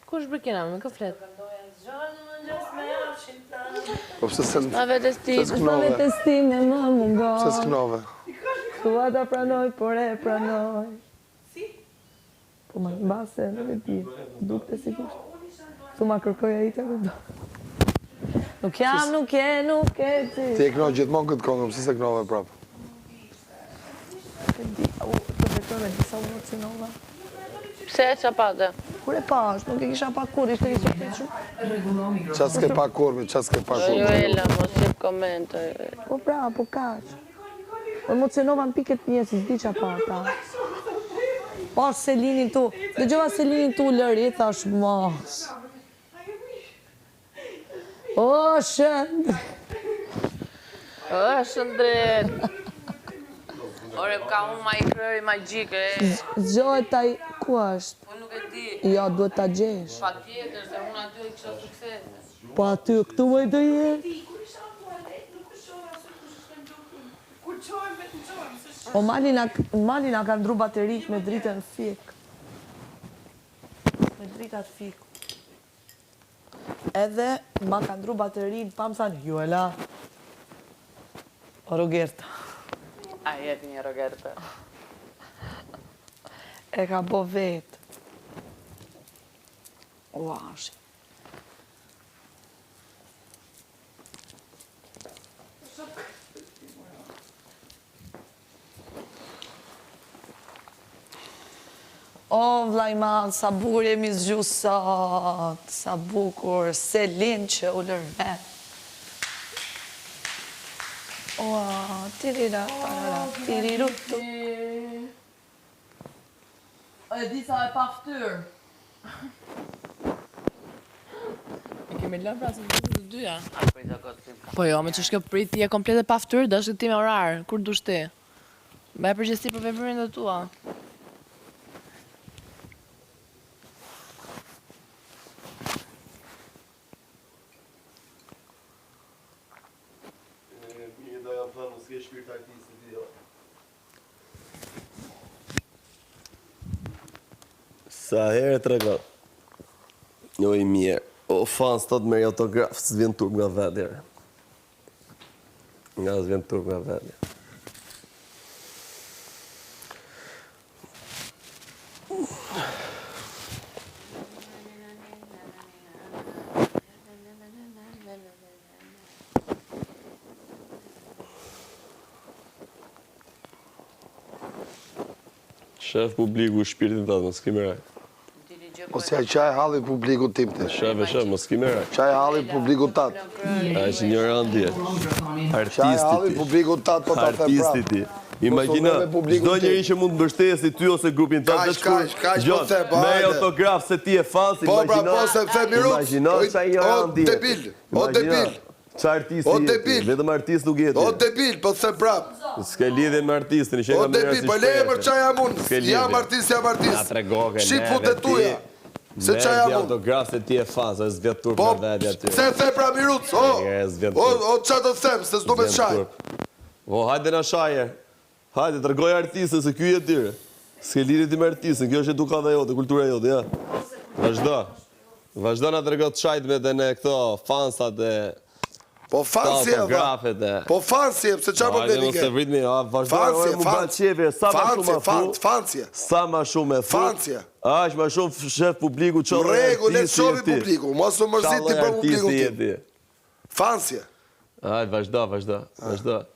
Kush bërkina, me kë flet? Po pse se... Ma vetes ti. Ma vetes ti me më mungoj. Pse s'knove? Thua ta pranoj, por e pranoj. Po ma base, nuk e ti. Dukte si kusht. Thu ma kërkoja i të këndo. Nuk jam, nuk e ti. Ti e kënoj gjithmonë këtë kongëm, si se kënove prapë? Të vetore, disa emocionova. Pse e qa pate? Kur e pash, nuk e kisha pa kur, ishte i soteshur. Qa s'ke pa kurve, qa s'ke pa kurve? Jo, Ela, mos jep komente. Po pra, po kaq. Emocionova në piket një, si s'di qa pa ta. Pash Selinin tu, dhe gjova Selinin tu lëri, thash mos. O, shënd. O, shëndret. Ore, ka unë ma i krëri magjike. Zgjojt taj, ku është? Po nuk e di. Jo, duhet ta gjesh. Pa tjetër, se unë aty e kisha suksese. Po aty, këtu më do jetë. O Mali na ka ndru baterit me dritën fik. Me dritat fik. Edhe ma ka ndru baterin, pa më thanë, Juela. O Rogerta. A jetë një Rogerta. E ka bo vetë. Ua, shi. O, vlajman, sa bukur jemi zgju sot, sa bukur, Selin që u lërvet. Ua, tirira, tarara, tirirutu. E di sa e pa ftyrë. E kemi lënë pra se të dyja. Po jo, me që shkjo prit ti e komplet e pa ftyrë, dhe është ti me orar, kur dush ti. Me e përgjithësi për veprimin dhe tua. Sa herë të regat. Jo i mirë. O fan, së të të merë autograf, së vjen turp nga vetë. Nga së vjen turp nga vetë. Shef publiku shpirtin të atë, më s'kime raj. Ose qaj halli publiku tim të. Shef, më s'kime raj. Qaj halli publiku tatë. A që një randje. Qaj Artisti halli ti. publiku tatë, po ta the Artisti prapë. ti. Imagina, çdo njeri që mund të mbështesi ty ose grupin të Kaq, po the, po me hajde. autograf se ti e fan, Po pra, po se the mirut. Imagjino çaj një O randje. debil, o debil. Qa artisti O jeti? debil. Vetëm artist nuk jeti. O debil, po the prapë. S'ke lidhje me artistin, që O nga mënyrë debil, si po leje për shprehje. qaj jam unë. S'ke lidhje. Jam artist, jam Ja artist. tregoke Shqip neve fut e tuja. Se Me qaj jam unë. autograf se ti e fan, se s'vjet turp Po, nga vetë aty. se the pra mirut, o qa të them, se s'do me shaj. O, hajde na shaje. Hajde, tërgoj artistën, se ky e tyre. S'ke lidhje ti me artistën, kjo është edukata jote, kultura jote, ja. Vazhdo. Vazhdo na tërgoj të shajt me dhe ne këto fansat e Po fansi e, autografet e... po fansi e, pse qa problemi ke? Hajde, mos e vritmi, vazhdo, mu ba qeve, sa ma shumë a fu. Fansi, Sa ma shumë e fu. fansi. Ash ma shumë shef publiku Në qolle regu, le të artisti shovi e ti. publiku, mos u mërzit ti për publiku ti. Fansi. Hajde, vazhdo.